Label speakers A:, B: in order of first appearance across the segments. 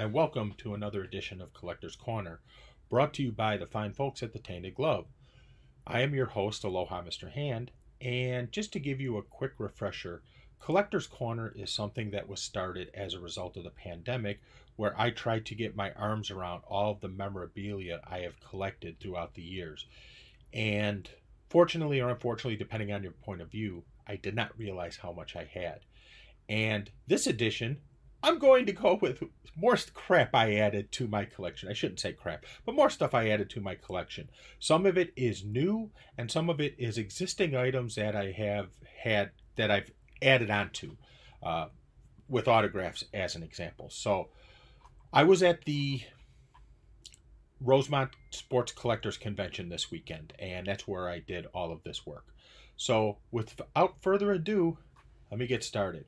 A: and welcome to another edition of Collector's Corner, brought to you by the fine folks at the Tainted Glove. I am your host, Aloha Mr. Hand, and just to give you a quick refresher, Collector's Corner is something that was started as a result of the pandemic, where I tried to get my arms around all of the memorabilia I have collected throughout the years. And fortunately or unfortunately, depending on your point of view, I did not realize how much I had. And this edition, I'm going to go with more crap I added to my collection. I shouldn't say crap, but more stuff I added to my collection. Some of it is new, and some of it is existing items that I have had that I've added onto with autographs as an example. So I was at the Rosemont Sports Collectors Convention this weekend, and that's where I did all of this work. So without further ado, let me get started.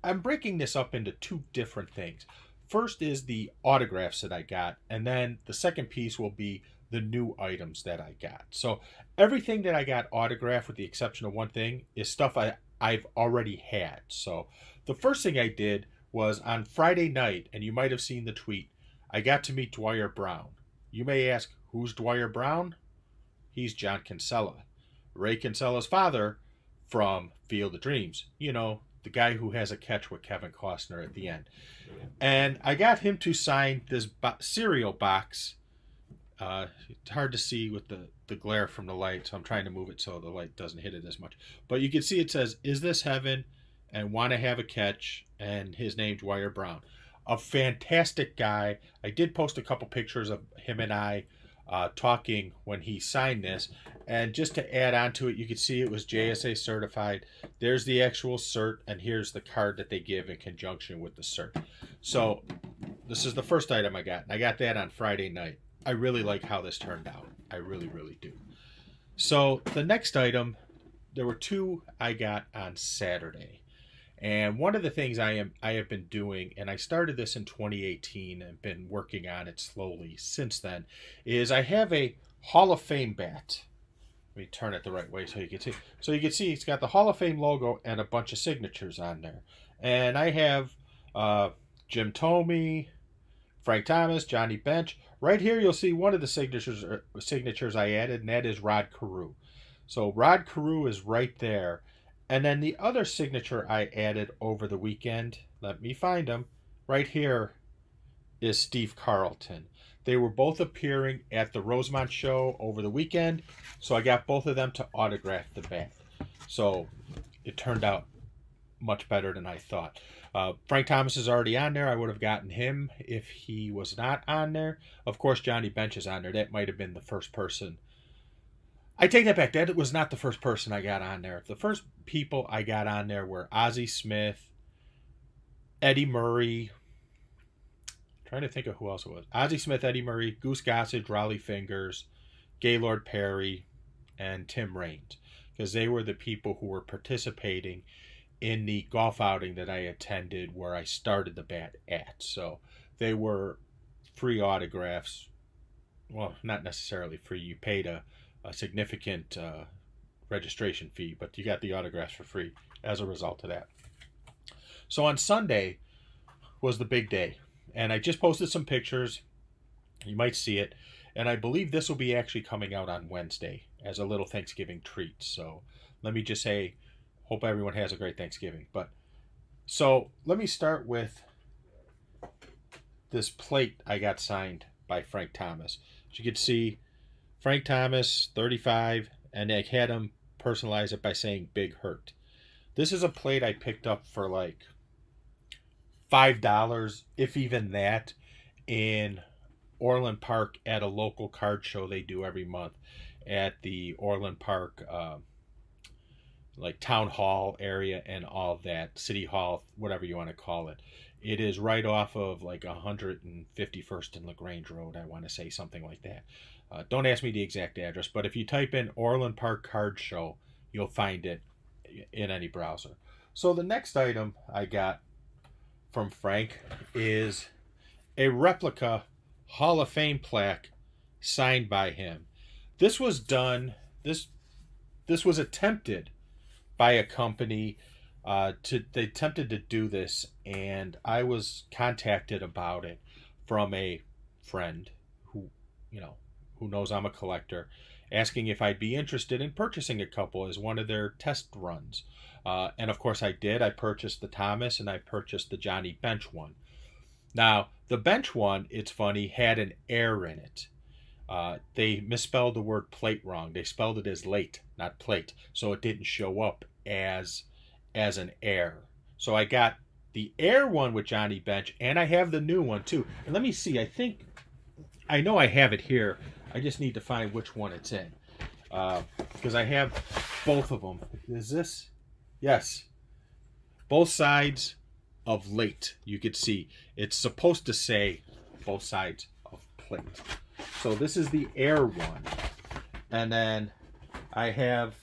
A: I'm breaking this up into two different things. First is the autographs that I got, and then the second piece will be the new items that I got. So everything that I got autographed, with the exception of one thing, is stuff I've already had. So the first thing I did was on Friday night, and you might have seen the tweet, I got to meet Dwyer Brown. You may ask, who's Dwyer Brown? He's John Kinsella, Ray Kinsella's father from Field of Dreams. You know, the guy who has a catch with Kevin Costner at the end. And I got him to sign this cereal box. It's hard to see with the glare from the light, so I'm trying to move it so the light doesn't hit it as much. But you can see it says, "Is this heaven?" and "Want to have a catch?" and his name, Dwyer Brown. A fantastic guy. I did post a couple pictures of him and I talking when he signed this. And just to add on to it, you can see it was JSA certified. There's the actual cert, and here's the card that they give in conjunction with the cert. So this is the first item I got. And I got that on Friday night. I really like how this turned out. I really, really do. So the next item, there were two I got on Saturday. And one of the things I have been doing, and I started this in 2018 and been working on it slowly since then, is I have a Hall of Fame bat. Let me turn it the right way so you can see. So you can see it's got the Hall of Fame logo and a bunch of signatures on there. And I have Jim Thome, Frank Thomas, Johnny Bench. Right here you'll see one of the signatures I added, and that is Rod Carew. So Rod Carew is right there. And then the other signature I added over the weekend, let me find them, right here is Steve Carlton. They were both appearing at the Rosemont show over the weekend, so I got both of them to autograph the bat. So it turned out much better than I thought. Frank Thomas is already on there. I would have gotten him if he was not on there. Of course, Johnny Bench is on there. That might have been the first person. I take that back. That was not the first person I got on there. The first people I got on there were Ozzie Smith, Eddie Murray. I'm trying to think of who else it was. Ozzie Smith, Eddie Murray, Goose Gossage, Raleigh Fingers, Gaylord Perry, and Tim Raines. Because they were the people who were participating in the golf outing that I attended where I started the bat at. So they were free autographs. Well, not necessarily free. You paid a significant registration fee, but you got the autographs for free as a result of that. So on Sunday was the big day, and I just posted some pictures. You might see it, and I believe this will be actually coming out on Wednesday as a little Thanksgiving treat. So let me just say, hope everyone has a great Thanksgiving. But so let me start with this plate I got signed by Frank Thomas. As you can see, Frank Thomas, 35, and I had him personalize it by saying Big Hurt. This is a plate I picked up for like $5, if even that, in Orland Park at a local card show they do every month at the Orland Park like town hall area and all that, city hall, whatever you want to call it. It is right off of like 151st and LaGrange Road, I want to say, something like that. Don't ask me the exact address, but if you type in Orland Park Card Show, you'll find it in any browser. So the next item I got from Frank is a replica Hall of Fame plaque signed by him. This was done, this was attempted by a company. They attempted to do this, and I was contacted about it. from a friend who, who knows I'm a collector, asking if I'd be interested in purchasing a couple as one of their test runs. And of course I did. I purchased the Thomas and I purchased the Johnny Bench one. Now, the Bench one, it's funny, had an air in it. They misspelled the word plate wrong. They spelled it as late, not plate. So it didn't show up as an air. So I got the air one with Johnny Bench, and I have the new one too. And let me see. I know I have it here. I just need to find which one it's in, because I have both of them. Is this? Yes. Both sides of late. You could see it's supposed to say both sides of plate. So this is the air one, and then I have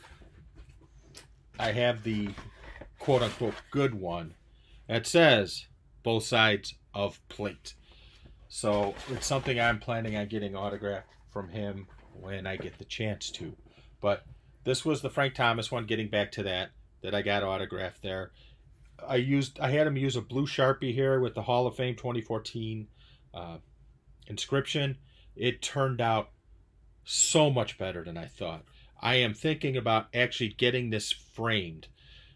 A: the quote unquote good one that says both sides of plate. So it's something I'm planning on getting autographed from him when I get the chance to. But this was the Frank Thomas one, getting back to that I got autographed there. I had him use a blue Sharpie here with the Hall of Fame 2014 inscription. It turned out so much better than I thought. I am thinking about actually getting this framed.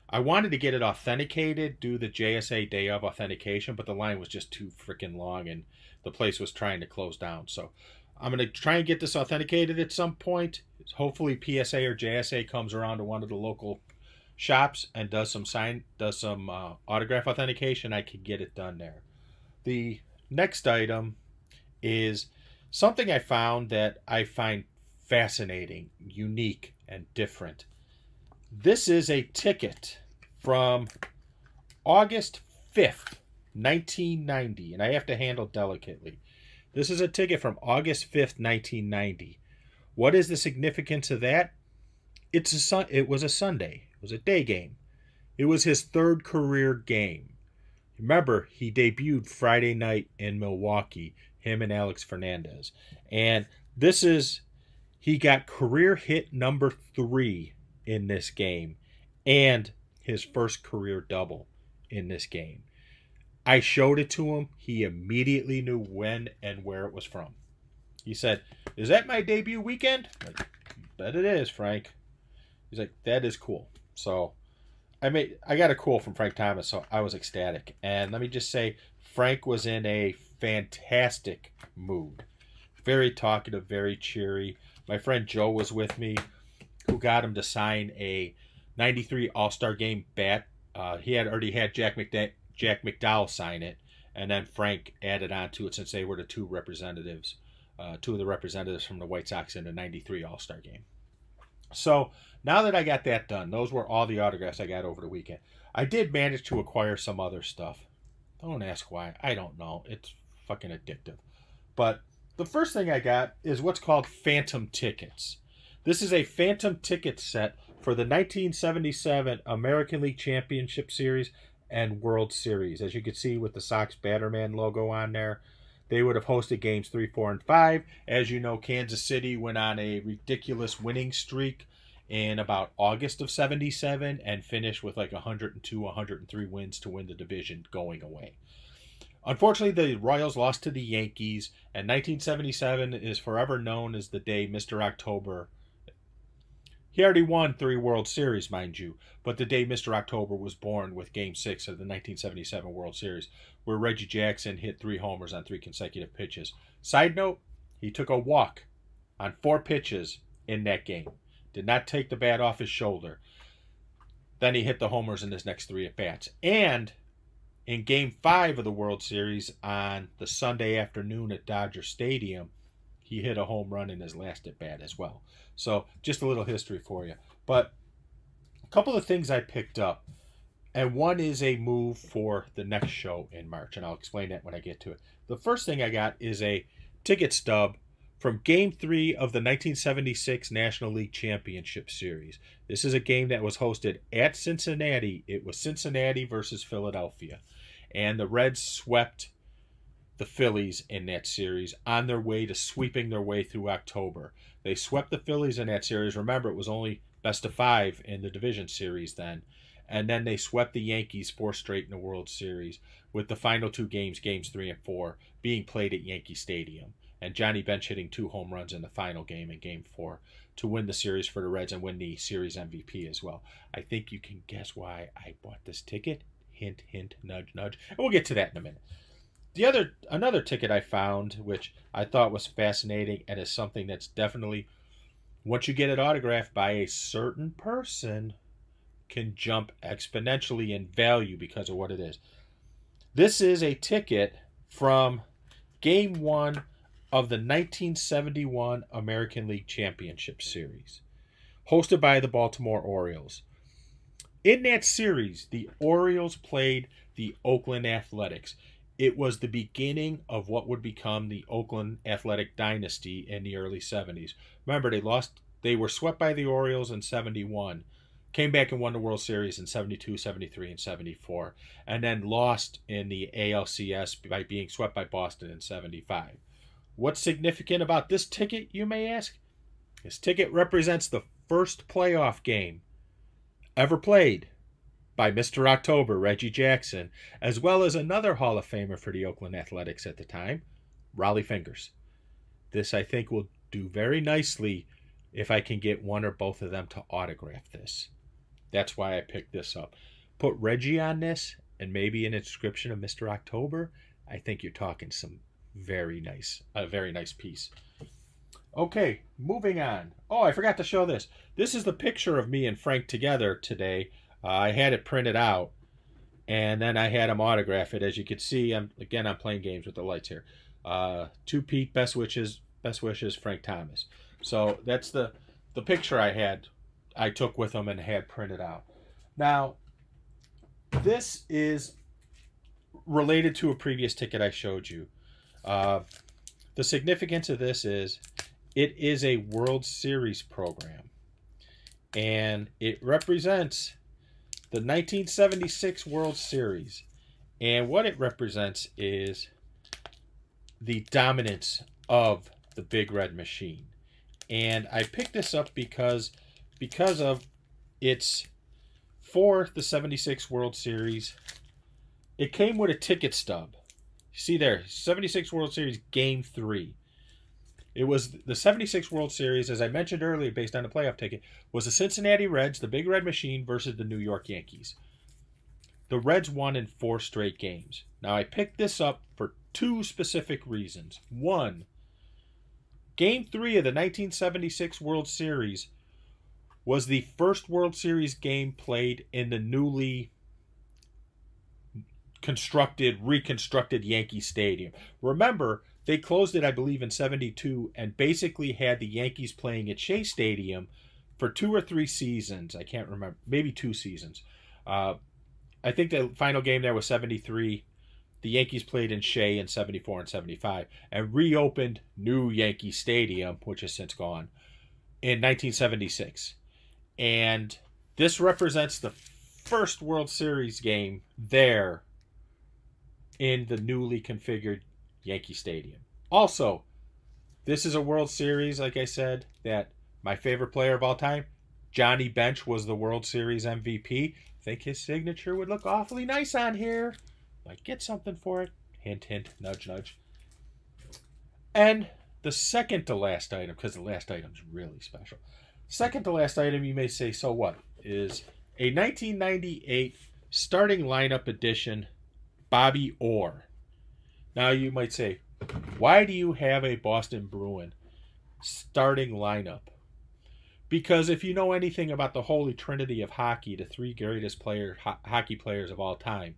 A: I wanted to get it authenticated, do the JSA day of authentication, but the line was just too freaking long and the place was trying to close down. So I'm going to try and get this authenticated at some point. Hopefully PSA or JSA comes around to one of the local shops and does some autograph authentication. I can get it done there. The next item is something I found that I find fascinating, unique, and different. This is a ticket from August 5th, 1990, and I have to handle delicately. This is a ticket from August 5th, 1990. What is the significance of that? It was a Sunday. It was a day game. It was his third career game. Remember, he debuted Friday night in Milwaukee, him and Alex Fernandez. And he got career hit number 3 in this game and his first career double in this game. I showed it to him. He immediately knew when and where it was from. He said, "Is that my debut weekend?" I'm like, "Bet it is, Frank." He's like, "That is cool." So I got a cool from Frank Thomas, so I was ecstatic. And let me just say, Frank was in a fantastic mood. Very talkative, very cheery. My friend Joe was with me, who got him to sign a 93 All-Star Game bat. He had already had Jack McDowell sign it, and then Frank added on to it since they were the two of the representatives from the White Sox in the 93 All-Star Game. So now that I got that done, those were all the autographs I got over the weekend. I did manage to acquire some other stuff. Don't ask why. I don't know. It's fucking addictive. But the first thing I got is what's called Phantom Tickets. This is a Phantom ticket set for the 1977 American League Championship Series and World Series. As you can see with the Sox Batterman logo on there, they would have hosted games 3, 4, and 5. As you know, Kansas City went on a ridiculous winning streak in about August of 77 and finished with like 102, 103 wins to win the division going away. Unfortunately, the Royals lost to the Yankees, and 1977 is forever known as the day Mr. October. He already won 3 World Series, mind you, but the day Mr. October was born with Game 6 of the 1977 World Series, where Reggie Jackson hit 3 homers on 3 consecutive pitches. Side note, he took a walk on 4 pitches in that game. Did not take the bat off his shoulder. Then he hit the homers in his next 3 at-bats. And in Game 5 of the World Series on the Sunday afternoon at Dodger Stadium, he hit a home run in his last at-bat as well. So just a little history for you. But a couple of things I picked up, and one is a move for the next show in March, and I'll explain that when I get to it. The first thing I got is a ticket stub from Game 3 of the 1976 National League Championship Series. This is a game that was hosted at Cincinnati. It was Cincinnati versus Philadelphia. And the Reds swept the Phillies in that series on their way to sweeping their way through October. They swept the Phillies in that series. Remember, it was only best of 5 in the division series then. and then they swept the Yankees 4 straight in the World Series, with the final 2 games, games 3 and 4, being played at Yankee Stadium, and Johnny Bench hitting 2 home runs in the final game in Game 4 to win the series for the Reds and win the series MVP as well. I think you can guess why I bought this ticket. Hint, hint, nudge, nudge. And we'll get to that in a minute. Another ticket I found, which I thought was fascinating and is something that's definitely, once you get it autographed by a certain person, can jump exponentially in value because of what it is. This is a ticket from Game 1 of the 1971 American League Championship Series, hosted by the Baltimore Orioles. In that series, the Orioles played the Oakland Athletics. It was the beginning of what would become the Oakland Athletic Dynasty in the early 70s. Remember, they were swept by the Orioles in 71, came back and won the World Series in 72, 73, and 74, and then lost in the ALCS by being swept by Boston in 75. What's significant about this ticket, you may ask? This ticket represents the first playoff game ever played by Mr. October, Reggie Jackson, as well as another Hall of Famer for the Oakland Athletics at the time, Raleigh Fingers. This, I think, will do very nicely if I can get one or both of them to autograph this. That's why I picked this up. Put Reggie on this and maybe an inscription of Mr. October. I think you're talking a very nice piece. Okay, moving on. Oh, I forgot to show this. This is the picture of me and Frank together today. I had it printed out, and then I had him autograph it. As you can see, I'm playing games with the lights here. To Pete, best wishes, Frank Thomas. So that's the picture I took with him and had printed out. Now, this is related to a previous ticket I showed you. The significance of this is it is a World Series program, and it represents the 1976 World Series. And what it represents is the dominance of the Big Red Machine. And I picked this up because of its for the 76 World Series. It came with a ticket stub. You see there, 76 World Series Game 3. It was the 76 World Series, as I mentioned earlier, based on the playoff ticket, was the Cincinnati Reds, the Big Red Machine, versus the New York Yankees. The Reds won in 4 straight games. Now, I picked this up for 2 specific reasons. One, Game 3 of the 1976 World Series was the first World Series game played in the newly reconstructed Yankee Stadium. Remember, they closed it, I believe, in 72 and basically had the Yankees playing at Shea Stadium for 2 or 3 seasons. I can't remember. Maybe 2 seasons. I think the final game there was 73. The Yankees played in Shea in 74 and 75 and reopened new Yankee Stadium, which has since gone, in 1976. And this represents the first World Series game there in the newly configured Yankee Stadium. Also, this is a World Series, like I said, that my favorite player of all time, Johnny Bench, was the World Series MVP. I think his signature would look awfully nice on here. Might get something for it. Hint, hint, nudge, nudge. And the second to last item, because the last item's really special. Second to last item, you may say, so what, is a 1998 starting lineup edition Bobby Orr. Now you might say, why do you have a Boston Bruin starting lineup? Because if you know anything about the holy trinity of hockey, the 3 greatest hockey players of all time,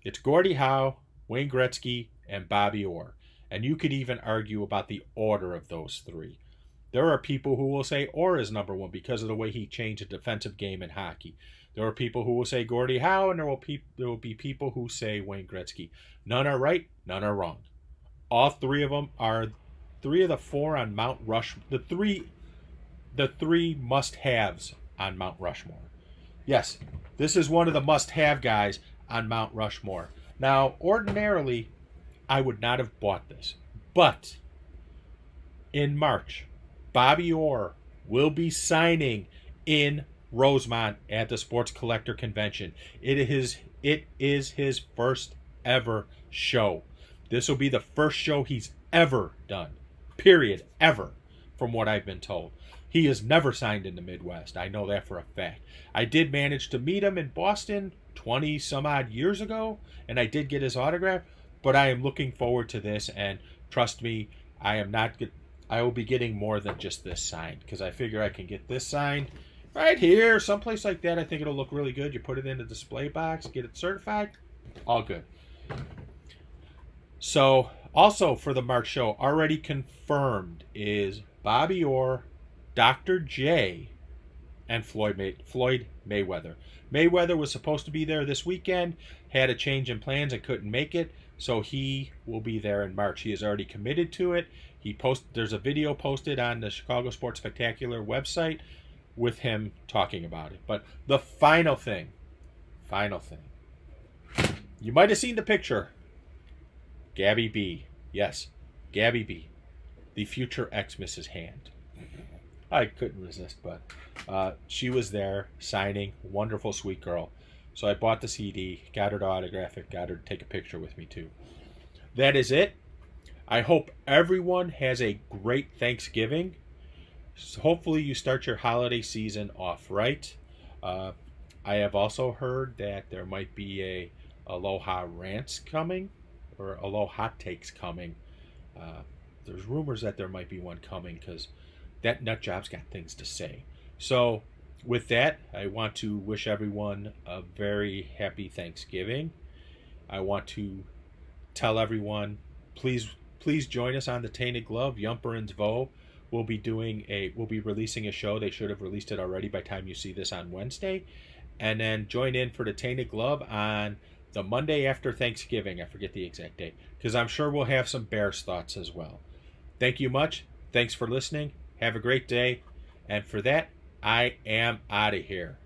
A: it's Gordie Howe, Wayne Gretzky, and Bobby Orr. And you could even argue about the order of those 3. There are people who will say Orr is number 1 because of the way he changed the defensive game in hockey. There are people who will say Gordie Howe, and there will be people who say Wayne Gretzky. None are right, none are wrong. All 3 of them are 3 of the 4 on Mount Rushmore. The three must-haves on Mount Rushmore. Yes, this is one of the must-have guys on Mount Rushmore. Now, ordinarily, I would not have bought this. But in March, Bobby Orr will be signing in Rosemont at the Sports Collector Convention. It is his first ever show. This will be the first show he's ever done. Period. Ever. From what I've been told. He has never signed in the Midwest. I know that for a fact. I did manage to meet him in Boston 20 some odd years ago, and I did get his autograph, but I am looking forward to this, and trust me, I will be getting more than just this signed, because I figure I can get this signed right here, someplace like that. I think it'll look really good. You put it in the display box, get it certified, all good. So, also for the March show, already confirmed is Bobby Orr, Dr. J, and Floyd Mayweather. Mayweather was supposed to be there this weekend, had a change in plans and couldn't make it, so he will be there in March. He is already committed to it. There's a video posted on the Chicago Sports Spectacular website with him talking about it. But the final thing, you might have seen the picture. Gabby B. Yes, Gabby B. The future ex-Mrs. Hand. I couldn't resist, but she was there signing. Wonderful, sweet girl. So I bought the CD, got her to autograph it, got her to take a picture with me too. That is it. I hope everyone has a great Thanksgiving. So hopefully you start your holiday season off right. I have also heard that there might be a Aloha Rants coming, or Aloha Takes coming. There's rumors that there might be one coming because that nut job's got things to say. So with that, I want to wish everyone a very happy Thanksgiving. I want to tell everyone, please join us on the Tainted Glove. Yumper and Zvo will be releasing a show. They should have released it already by the time you see this on Wednesday. And then join in for the Tainted Glove on the Monday after Thanksgiving. I forget the exact date, because I'm sure we'll have some Bears thoughts as well. Thank you much. Thanks for listening. Have a great day. And for that, I am out of here.